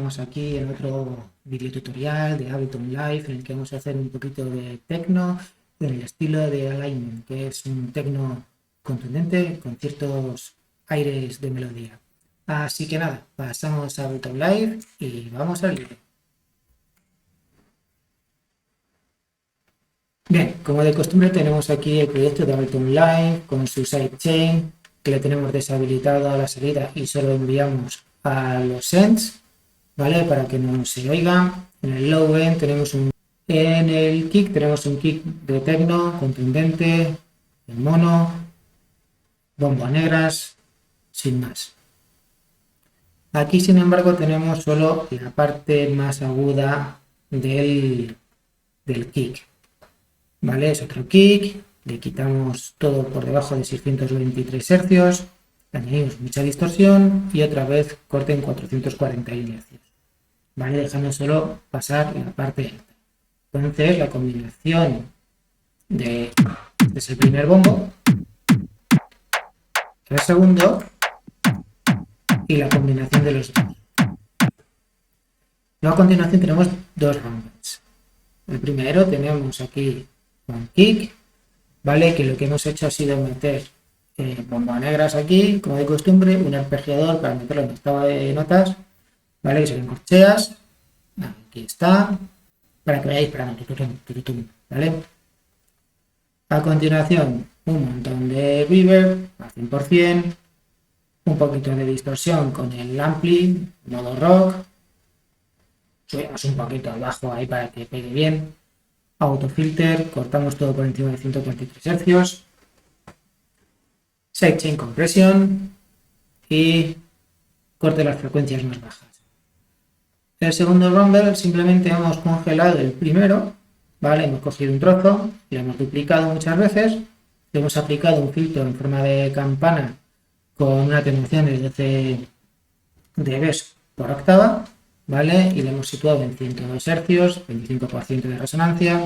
estamos aquí en otro video tutorial de Ableton Live en el que vamos a hacer un poquito de techno en el estilo de Alignment, que es un techno contundente con ciertos aires de melodía. Así que nada, pasamos a Ableton Live y vamos al lío. Bien, como de costumbre tenemos aquí el proyecto de Ableton Live con su sidechain que le tenemos deshabilitado a la salida y solo enviamos a los sends, ¿vale? Para que no se oiga. En el low end en el kick tenemos un kick de techno contundente, en mono, bombas negras, sin más. Aquí sin embargo tenemos solo la parte más aguda del kick, ¿vale? Es otro kick, le quitamos todo por debajo de 623 Hz, añadimos mucha distorsión y otra vez corte en 441 Hz, ¿vale? Dejando solo pasar la parte alta. Entonces la combinación de, este es el primer bombo, el segundo y la combinación de los dos. Luego a continuación tenemos dos rumbles. El primero tenemos aquí un kick, ¿vale? Que lo que hemos hecho ha sido meter bombas negras aquí, como de costumbre, un arpegiador para meterlo en octava de notas, ¿vale? Que serían corcheas. Aquí está, para que vayáis parando, ¿vale? A continuación, un montón de reverb al 100%, un poquito de distorsión con el ampli, modo rock, subimos un poquito abajo ahí para que pegue bien, autofilter, cortamos todo por encima de 143 Hz, sidechain compression y corte las frecuencias más bajas. El segundo rumble simplemente hemos congelado el primero, ¿vale? Hemos cogido un trozo, lo hemos duplicado muchas veces, le hemos aplicado un filtro en forma de campana con una atenuación de 12 dB por octava, ¿vale? Y le hemos situado en 102 Hz, 25% de resonancia.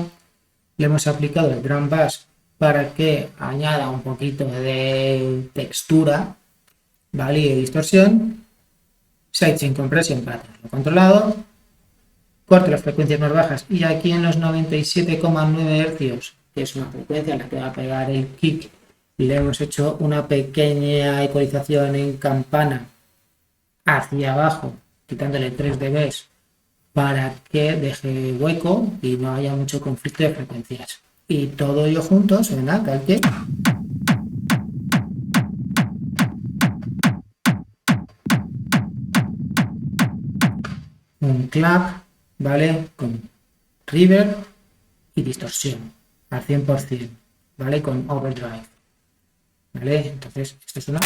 Le hemos aplicado el drum bass para que añada un poquito de textura, ¿vale? Y de distorsión. Sidechain compression para tenerlo controlado. Corte las frecuencias más bajas y aquí en los 97,9 Hz, que es una frecuencia en la que va a pegar el kick, le hemos hecho una pequeña ecualización en campana hacia abajo, quitándole 3 dB para que deje hueco y no haya mucho conflicto de frecuencias. Y todo ello junto suena tal que... un clap, ¿vale? Con reverb y distorsión al 100%, ¿vale? Con overdrive, ¿vale? Entonces, esto es una...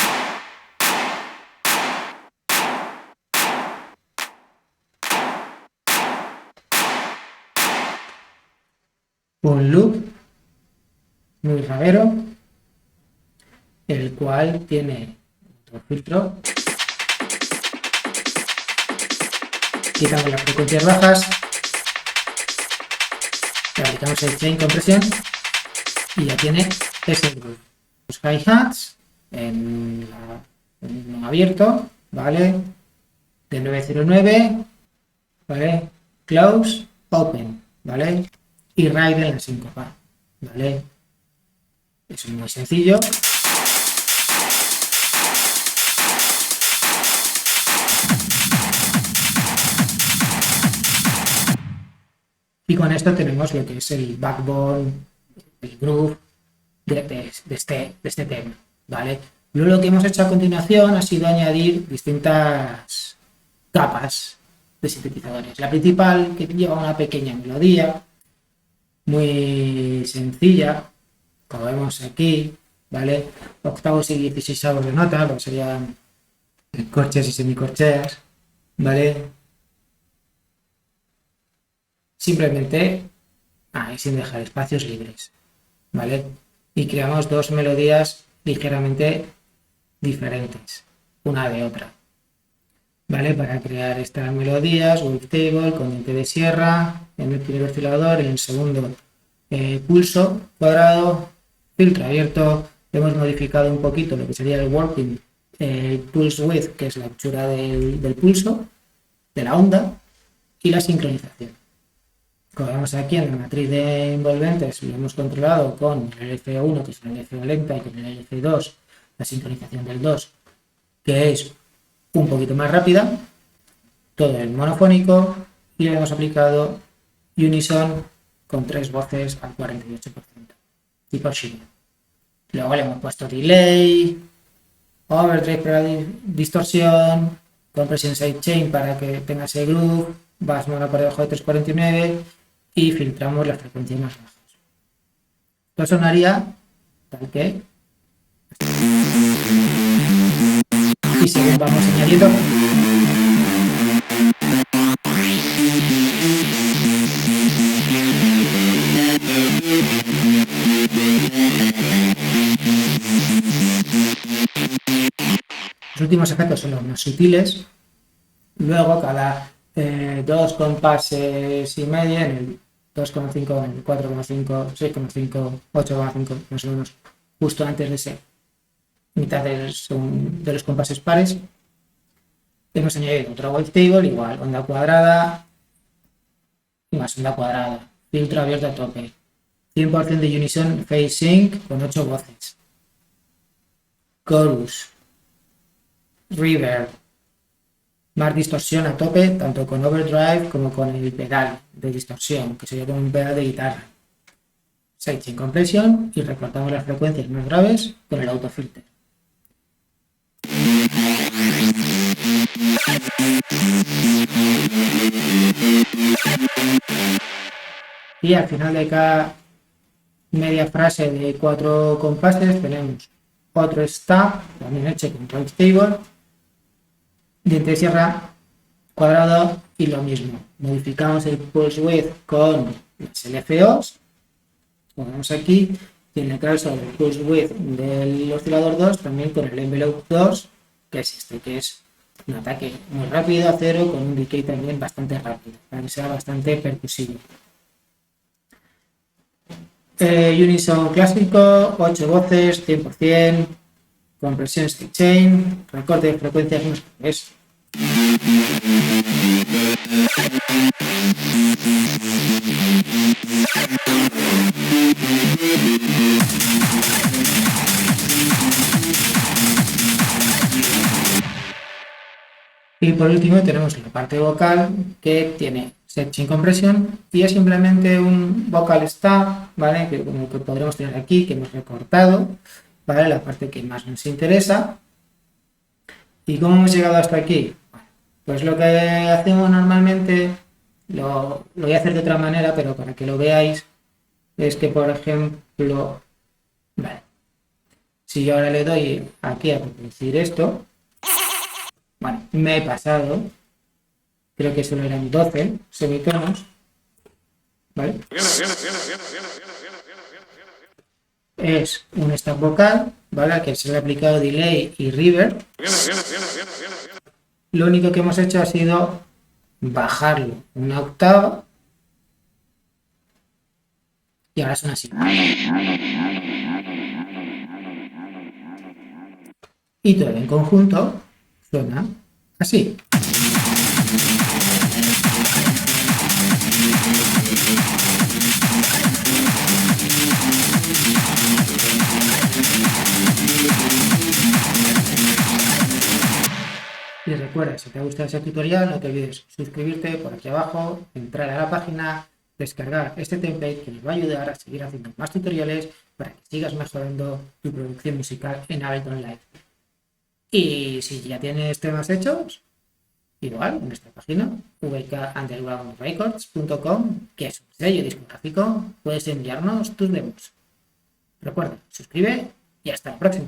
un loop muy raguero, el cual tiene otro filtro, quitamos las frecuencias bajas, le aplicamos el chain compresión y ya tiene ese groove. Los hi-hats en abierto, ¿vale? De 909, ¿vale? Close, open, ¿vale? Y ride en la síncopa, ¿vale? Eso es muy sencillo. Y con esto tenemos lo que es el backbone, el groove de este tema, ¿vale? Luego lo que hemos hecho a continuación ha sido añadir distintas capas de sintetizadores. La principal, que lleva una pequeña melodía, muy sencilla, como vemos aquí, ¿vale? Octavos y 16avos de nota, lo que serían corcheas y semicorcheas, ¿vale? Simplemente sin dejar espacios libres, ¿vale? Y creamos dos melodías ligeramente diferentes, una de otra, ¿vale? Para crear estas melodías, wavetable con diente de sierra, en el primer oscilador, en el segundo pulso cuadrado, filtro abierto. Hemos modificado un poquito lo que sería el working, pulse width, que es la anchura del pulso, de la onda y la sincronización. Como vemos aquí en la matriz de envolventes, lo hemos controlado con el LFO1, que es la LFO lenta, y con el LF2, la sincronización del 2, que es un poquito más rápida, todo en monofónico, y le hemos aplicado Unison con 3 voces al 48%, tipo Shimmer. Luego le hemos puesto delay, overdrive para distorsión, compression sidechain para que tenga ese groove, bass mono por debajo de 349 y filtramos las frecuencias más bajas. Esto sonaría tal que. Y según vamos añadiendo. Los últimos efectos son los más sutiles. Luego cada 2 compases y medio, en el 2,5, en el 4,5, 6,5, 8,5, más o menos, justo antes de esa mitad de los compases pares. Hemos añadido otro wavetable, igual, onda cuadrada y más onda cuadrada. Filtro abierto a tope. 100% de Unison Phase Sync con 8 voces. Chorus. Reverb. Más distorsión a tope, tanto con overdrive como con el pedal de distorsión, que sería como un pedal de guitarra. Sidechain compression y recortamos las frecuencias más graves con el autofilter. Y al final de cada media frase de 4 compases tenemos otro stop, también hecho con wavetable, diente de sierra cuadrado y lo mismo. Modificamos el pulse width con las LFOs, como vemos aquí, y en el caso del pulse width del oscilador 2, también con el envelope 2, que es este, que es un ataque muy rápido a cero con un decay también bastante rápido, para que sea bastante percusivo. Unison clásico, 8 voces, 100%, compresión sidechain, recorte de frecuencias más es. Y por último tenemos la parte vocal que tiene sidechain compresión y es simplemente un vocal stub, ¿vale? Que como que podremos tener aquí, que hemos recortado, ¿vale? La parte que más nos interesa. ¿Y cómo hemos llegado hasta aquí? Bueno, pues lo que hacemos normalmente, lo voy a hacer de otra manera, pero para que lo veáis, es que por ejemplo, vale, si yo ahora le doy aquí a reproducir esto, bueno, me he pasado, creo que solo eran 12 semitonos, ¿vale? Es un stop vocal, ¿vale? Al que se le ha aplicado delay y reverb. Lo único que hemos hecho ha sido bajarlo una octava y ahora suena así. Y todo en conjunto suena así. Y recuerda, si te ha gustado ese tutorial, no te olvides suscribirte por aquí abajo, entrar a la página, descargar este template que nos va a ayudar a seguir haciendo más tutoriales para que sigas mejorando tu producción musical en Ableton Live. Y si ya tienes temas hechos, igual en nuestra página vkundergroundrecords.com, que es un sello discográfico, puedes enviarnos tus demos. Recuerda, suscribe y hasta la próxima.